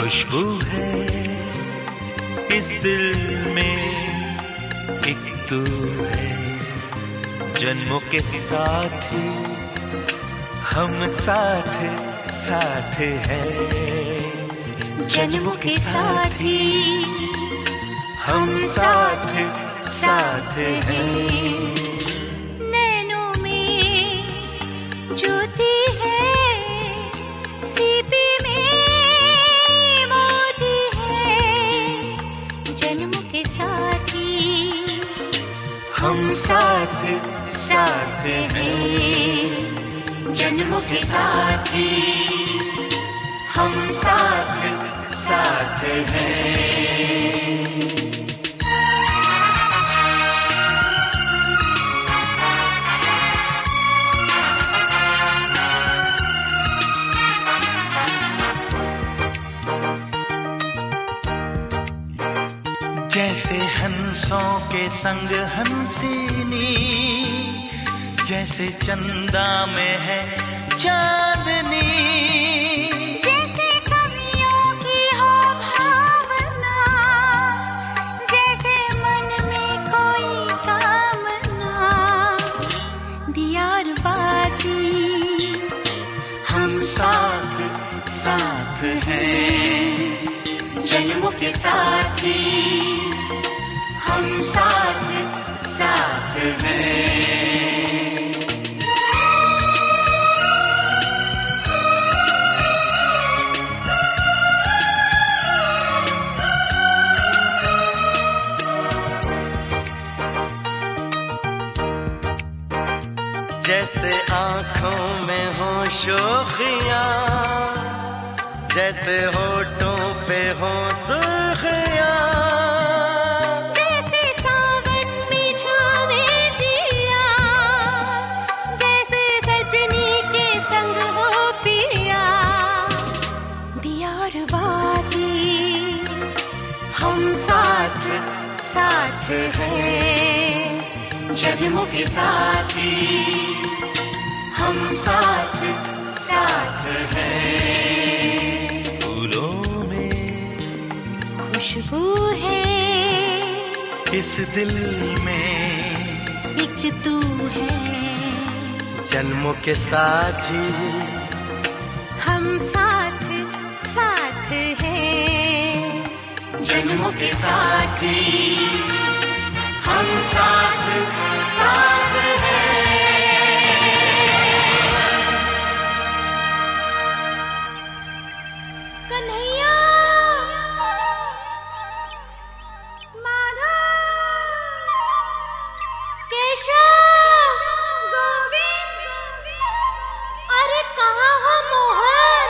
खुशबू है इस दिल में, एक तू है जन्मों के साथ हम साथ साथ हैं। जन्मों के साथी हम साथ साथ हैं। नैनों में ज्योति है, सीपी में मोती है। जन्मों के साथी हम साथ साथ हैं। जन्मों के साथी हम साथ साथ हैं। जैसे हंसों के संग हंसिनी, जैसे चंदा में है चांदनी। जैसे कवियों की हो भावना, जैसे मन में कोई कामना। दिया और बाती हम साथ साथ हैं। जन्मों के साथी हम साथ साथ हैं। जैसे आँखों में हो शोखियाँ, जैसे होठों पे हो सुर्खियाँ। जैसे सावन में झूमे जिया, जैसे सजनी के संग हो पिया। दिया और बाती हम साथ साथ हैं। जन्मों के साथी हम साथ साथ हैं। फूलों में खुशबू है इस दिल में, एक तू है। जन्मों के साथी हम साथ साथ हैं। जन्मों के साथी हम साथ साथ हैं। कन्हैया, माधव, केशव, गोविंद, अरे कहाँ हो मोहन?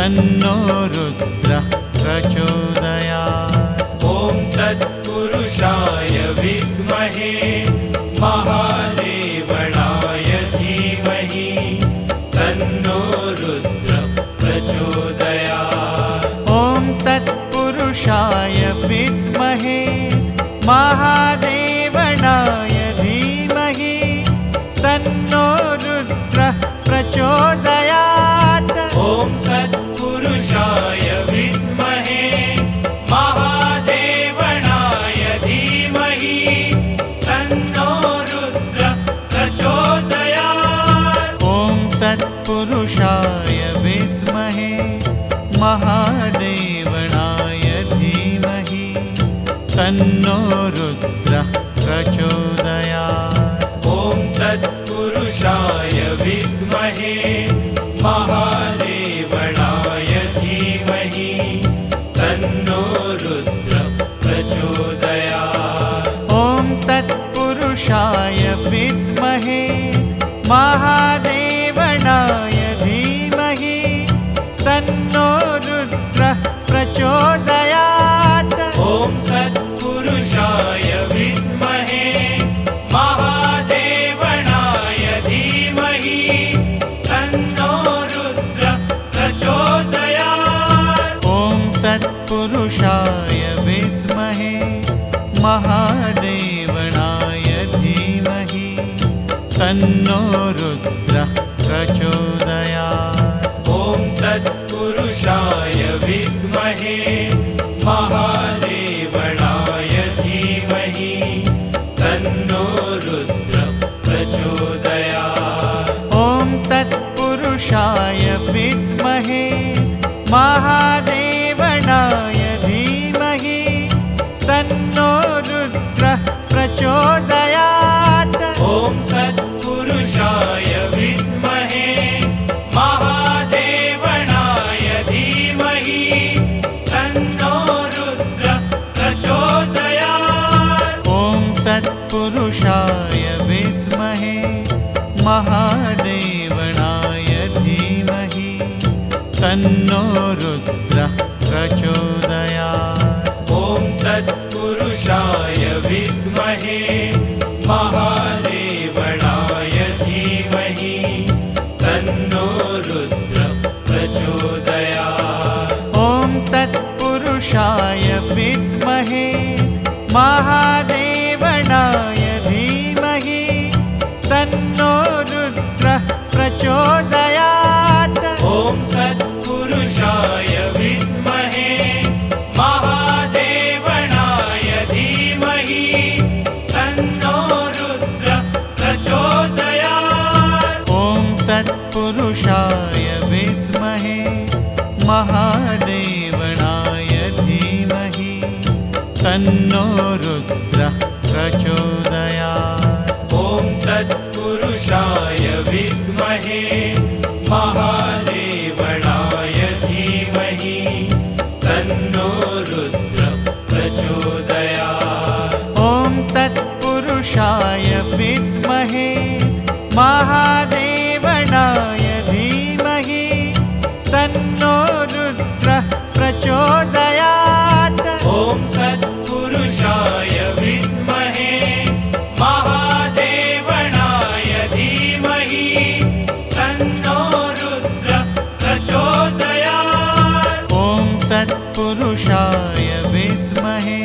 तन्नो रुद्रः प्रचोदयात्। ॐ तत्पुरुषाय विद्महे महादेवनाय धीमहि तन्नो रुद्रः प्रचोदयात्। ॐ तत्पुरुषाय विद्महे महादेवनाय धीमहि तन्नो रुद्रः प्रचोदयात्। ॐ तत्पुरुषाय विद्महे महादेवनाय धीमहि तन्नो रुद्रः प्रचोदयात्। ॐ तत्पुरुषाय विद्महे महादेवनाय धीमहि तन्नो रुद्रः प्रचोदयात्। ॐ तत्पुरुषाय विद्महे महादेवनाय धीमहि तन्नो रुद्रः प्रचोदयात्। ॐ तत्पुरुषाय विद्महे महादेवनाय धीमहि तन्नो रुद्रः प्रचोदयात्। ॐ तत्पुरुषाय विद्महे महादेवनाय धीमहि तन्नो रुद्रः प्रचोदयात्। ॐ तत्पुरुषाय विद्महे महादेवनाय धीमहि तन्नो रुद्रः प्रचोदयात्। ॐ तत्पुरुषाय विद्महे महादेवनाय धीमहि तन्नो रुद्रः प्रचोदयात्। ॐ तत्पुरुषाय विद्महे महादेवनाय धीमहि तन्नो रुद्रः प्रचोदयात्। ॐ तत्पुरुषाय विद्महे महादेवनाय धीमहि तन्नो रुद्रः प्रचोदयात्। ॐ तत्पुरुषाय विद्महे महादेवनाय धीमहि तन्नो रुद्रः प्रचोदयात्। ॐ तत्पुरुषाय विद्महे महादेवनाय धीमहि तन्नो रुद्रः प्रचोदयात्। ॐ तत्पुरुषाय विद्महे महादेवनाय धीमहि तन्नो रुद्रः प्रचोदयात्। ॐ तत्पुरुषाय विद्महे महादेवनाय धीमहि तन्नो रुद्रः प्रचोदयात्। ॐ तत्पुरुषाय विद्महे महादेवनाय धीमहि तन्नो रुद्रः प्रचोदयात्। ॐ तत्पुरुषाय विद्महे महादेवनाय धीमहि तन्नो रुद्रः प्रचोदयात्। ॐ तत्पुरुषाय विद्महे महादेवनाय धीमहि तन्नो रुद्रः प्रचोदयात्। ॐ तत्पुरुषाय विद्महे महादेवनाय धीमहि तन्नो रुद्रः प्रचोदयात्। ॐ तत्पुरुषाय विद्महे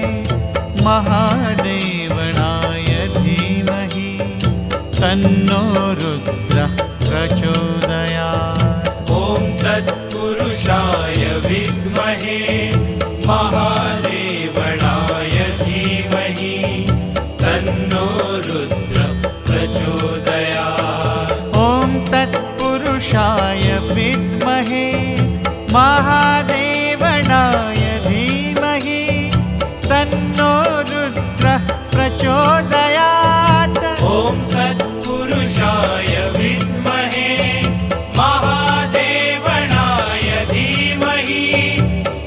महादेवनाय धीमहि तन्नो रुद्रः प्रचोदयात्। ॐ तत्पुरुषाय विद्महे महादेवनाय धीमहि तन्नो रुद्रः प्रचोदयात्। ॐ तत्पुरुषाय विद्महे महादेवनाय धीमहि तन्नो रुद्रः प्रचोदयात्। ॐ तत्पुरुषाय विद्महे महादेवनाय धीमहि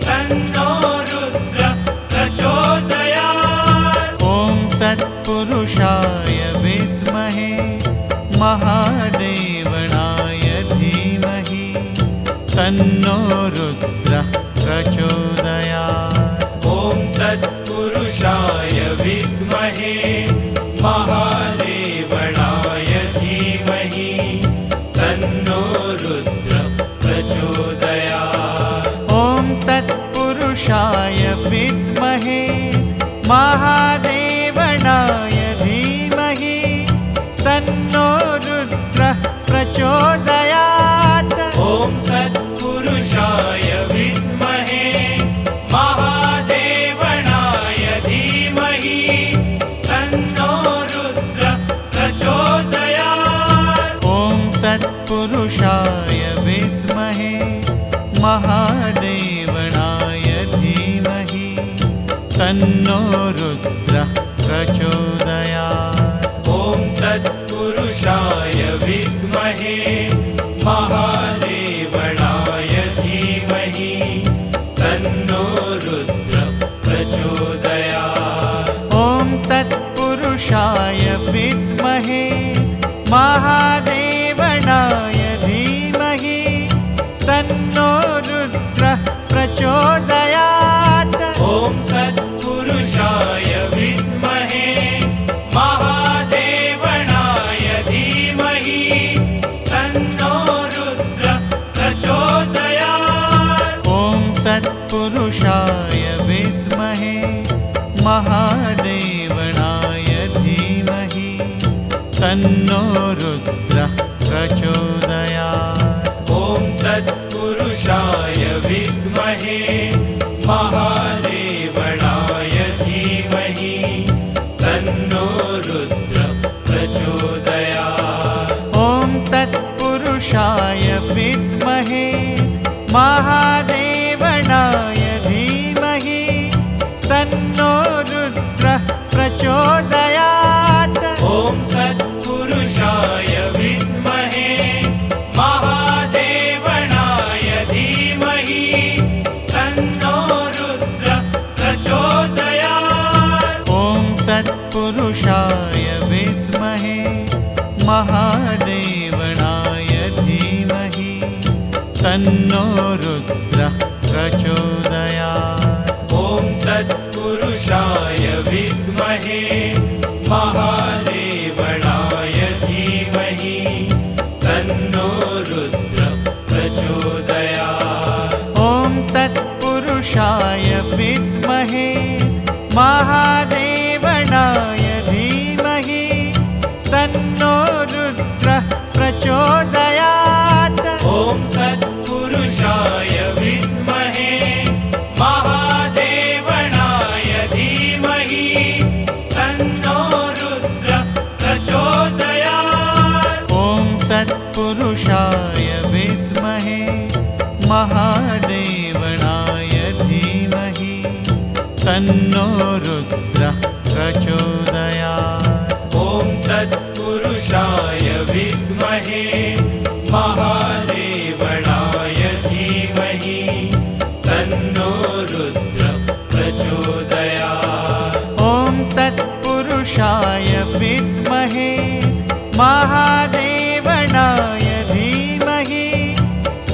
तन्नो रुद्रः प्रचोदयात्। ॐ तत्पुरुषाय विद्महे महादेवनाय धीमहि तन्नो रुद्रः प्रचोदयात्। ॐ तत्पुरुषाय विद्महे महादेवनाय धीमहि तन्नो रुद्रः प्रचोदयात्। ॐ तत्पुरुषाय विद्महे महादेवनाय धीमहि तन्नो रुद्रः प्रचोदयात्। ॐ तत्पुरुषाय विद्महे महादेवनाय धीमहि तन्नो रुद्रः प्रचोदयात्। ॐ तत्पुरुषाय विद्महे महादेवनाय धीमहि तन्नो रुद्रः प्रचोदयात्। ॐ तत्पुरुषाय विद्महे महादेवनाय धीमहि तन्नो रुद्रः प्रचोदयात्। ॐ तत्पुरुषाय विद्महे महादेवनाय धीमहि तन्नो रुद्रः प्रचोदयात्। ॐ तत्पुरुषाय विद्महे महादेवनाय धीमहि तन्नो रुद्रः प्रचोदयात्। ॐ तत्पुरुषाय विद्महे महादेवनाय धीमहि तन्नो रुद्रः प्रचोदयात्। ॐ तत्पुरुषाय विद्महे महादेवनाय धीमहि तन्नो रुद्रः प्रचोदयात्। ॐ तत्पुरुषाय विद्महे महादेवनाय धीमहि तन्नो रुद्रः प्रचोदयात्। ॐ तत्पुरुषाय विद्महे महादेवनाय धीमहि तन्नो रुद्रः प्रचोदयात्। ॐ तत्पुरुषाय विद्महे महादेवनाय धीमहि तन्नो रुद्रः प्रचोदयात्। ॐ तत्पुरुषाय विद्महे महादेवनाय धीमहि तन्नो रुद्रः प्रचोदयात्। ॐ तत्पुरुषाय विद्महे महादेवनाय धीमहि तन्नो रुद्रः प्रचोदयात्। ॐ तत्पुरुषाय विद्महे महादेवनाय धीमहि तन्नो रुद्रः प्रचोदयात्। ॐ तत्पुरुषाय विद्महे महादेवनाय धीमहि तन्नो रुद्रः प्रचोदयात्। ॐ तत्पुरुषाय विद्महे महादेवनाय धीमहि तन्नो रुद्रः प्रचोदयात्। ॐ तत्पुरुषाय विद्महे महादेवनाय धीमहि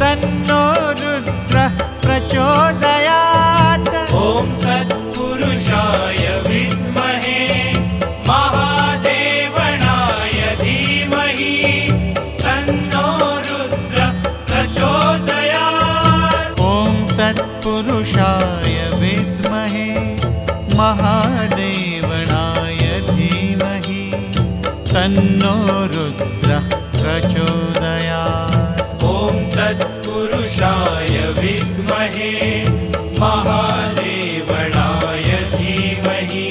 तन्नो रुद्रः प्रचोदयात्। ॐ तत्पुरुषाय विद्महे महादेवनाय धीमहि तन्नो रुद्रः प्रचोदयात्। ॐ तत्पुरुषाय विद्महे महादेवनाय धीमहि तन्नो रुद्रः प्रचोदयात्। ॐ तत्पुरुषाय विद्महे महादेवनाय धीमहि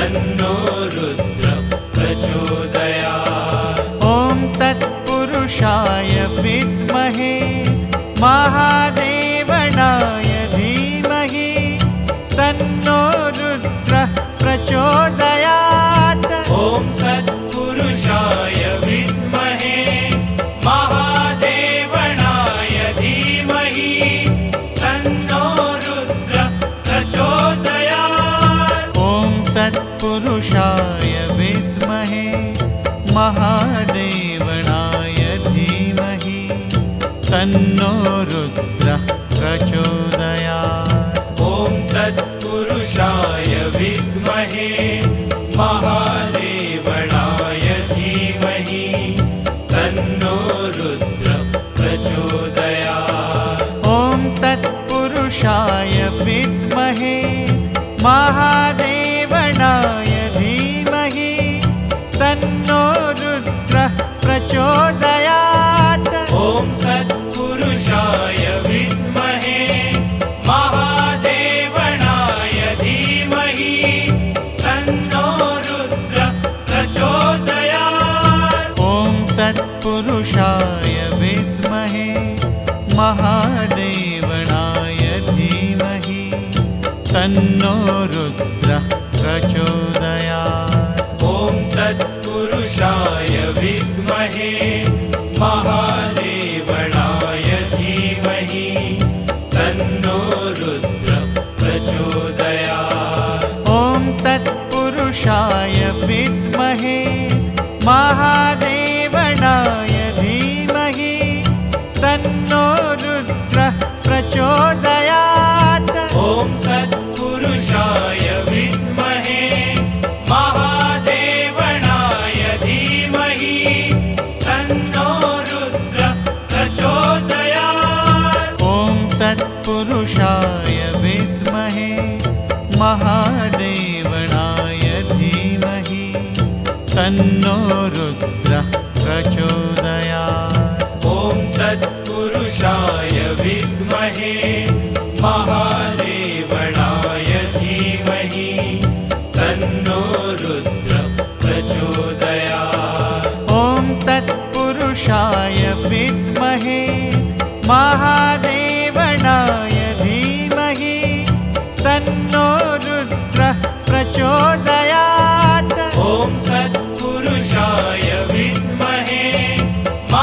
तन्नो रुद्रः प्रचोदयात्। ॐ तत्पुरुषाय विद्महे महादेवनाय धीमहि तन्नो रुद्रः प्रचोदयात्। ॐ तत्पुरुषाय विद्महे महादेवनाय धीमहि तन्नो रुद्रः प्रचोदयात्। ॐ तत्पुरुषाय विद्महे महादेवनाय धीमहि तन्नो तन्नो रुद्रः प्रचोदयात्। ॐ तत्पुरुषाय विद्महे महादेवनाय धीमहि तन्नो रुद्रः प्रचोदयात्। ॐ तत्पुरुषाय विद्महे महादेवनाय धीमहि तन्नो रुद्रः प्रचोदयात्। ॐ तत्पुरुषाय विद्महे महादेवनाय धीमहि तन्नो रुद्रः प्रचोदयात्। ॐ तत्पुरुषाय विद्महे महादेवनाय धीमहि तन्नो रुद्रः प्रचोदयात्। ॐ तत्पुरुषाय विद्महे महादेवनाय धीमहि तन्नो रुद्रः प्रचोदयात्। ॐ तत्पुरुषाय विद्महे महादेवनाय धीमहि तन्नो रुद्रः प्रचोदयात्। ॐ तत्पुरुषाय विद्महे महादेवनाय धीमहि तन्नो रुद्रः प्रचोदयात्। ॐ तत्पुरुषाय विद्महे महादेवनाय धीमहि तन्नो रुद्रः प्रचोदयात्। ॐ तत्पुरुषाय विद्महे महादेवनाय धीमहि तन्नो रुद्रः प्रचोदयात्। ॐ तत्पुरुषाय विद्महे महादेवनाय धीमहि तन्नो रुद्रः प्रचोदयात्। ॐ तत्पुरुषाय विद्महे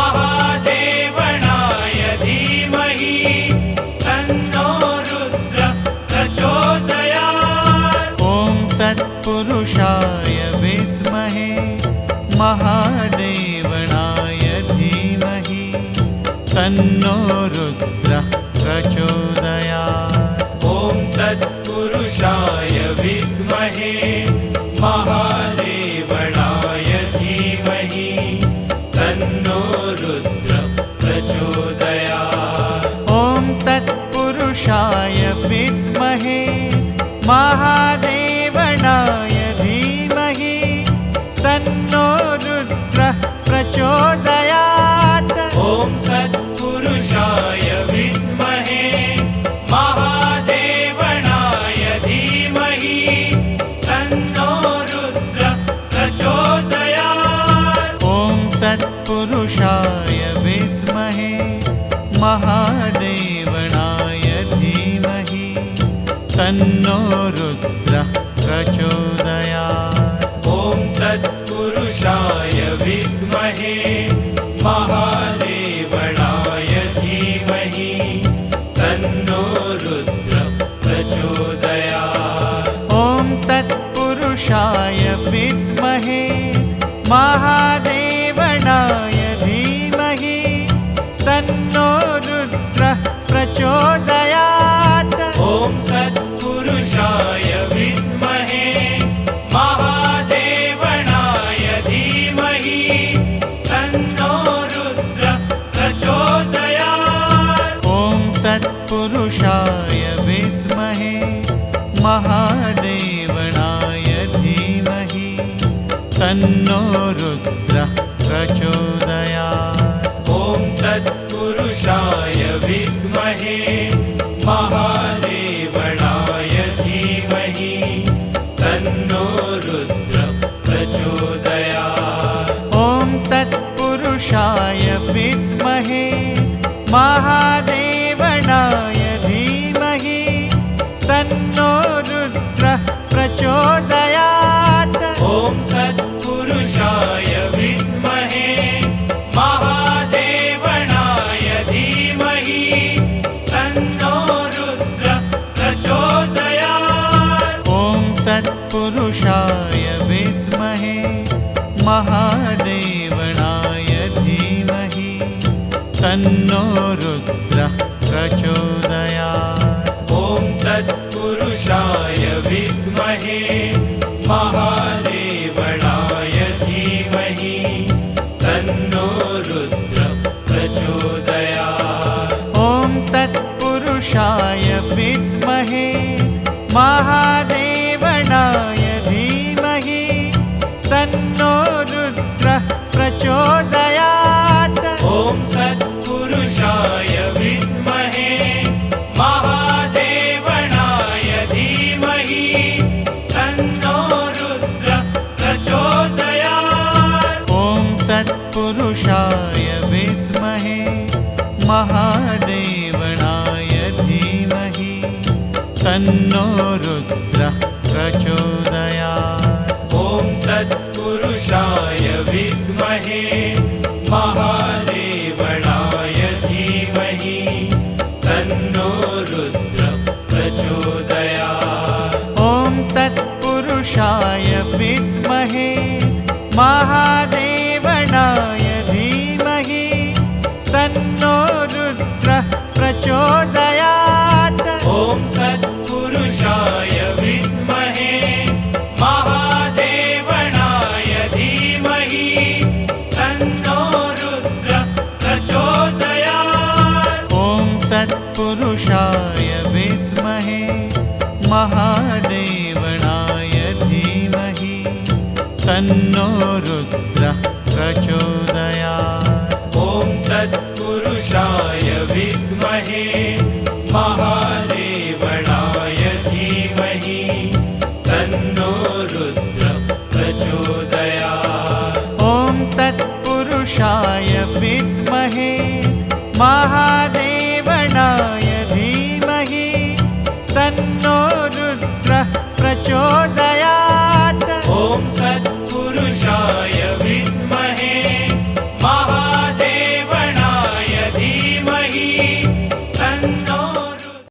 महादेवनाय धीमहि तन्नो रुद्रः प्रचोदयात्। ॐ तत्पुरुषाय विद्महे महादेवनाय धीमहि तन्नो रुद्रः प्रचोदयात्। ॐ तत्पुरुषाय विद्महे महादेवनाय धीमहि तन्नो रुद्रः प्रचोदयात्। ॐ तत्पुरुषाय विद्महे महादेवनाय धीमहि तन्नो रुद्रः प्रचोदयात्। ॐ तत्पुरुषाय विद्महे महादेवनाय धीमहि तन्नो रुद्रः प्रचोदयात्। ॐ तत्पुरुषाय विद्महे महादेवनाय धीमहि तन्नो रुद्रः प्रचोदयात्। ॐ तत्पुरुषाय विद्महे महादेवनाय धीमहि तन्नो रुद्रः प्रचोदयात्। ॐ तत्पुरुषाय विद्महे महादेवनाय धीमहि तन्नो रुद्रः प्रचोदयात्। ॐ तत्पुरुषाय विद्महे महादेवनाय धीमहि तन्नो रुद्रः प्रचोदयात्। ॐ तत्पुरुषाय विद्महे महादेवनाय धीमहि तन्नो रुद्रः प्रचोदयात्। ॐ तत्पुरुषाय विद्महे महादेवनाय धीमहि तन्नो रुद्रः प्रचोदयात्। ॐ तत्पुरुषाय विद्महे महादेवनाय धीमहि तन्नो रुद्रः प्रचोदयात्। ॐ तत्पुरुषाय विद्महे महादेवनाय धीमहि तन्नो रुद्रः प्रचोदयात्। ॐ तत्पुरुषाय विद्महे महादेवनाय धीमहि तन्नो रुद्रः विद्महे महादेवनाय धीमहि तन्नो रुद्रः प्रचोदयात्। ॐ तत्पुरुषाय विद्महे महादेवनाय धीमहि तन्नो रुद्रः प्रचोदयात्। ॐ तत्पुरुषाय विद्महे महादेवनाय धीमहि तन्नो रुद्रः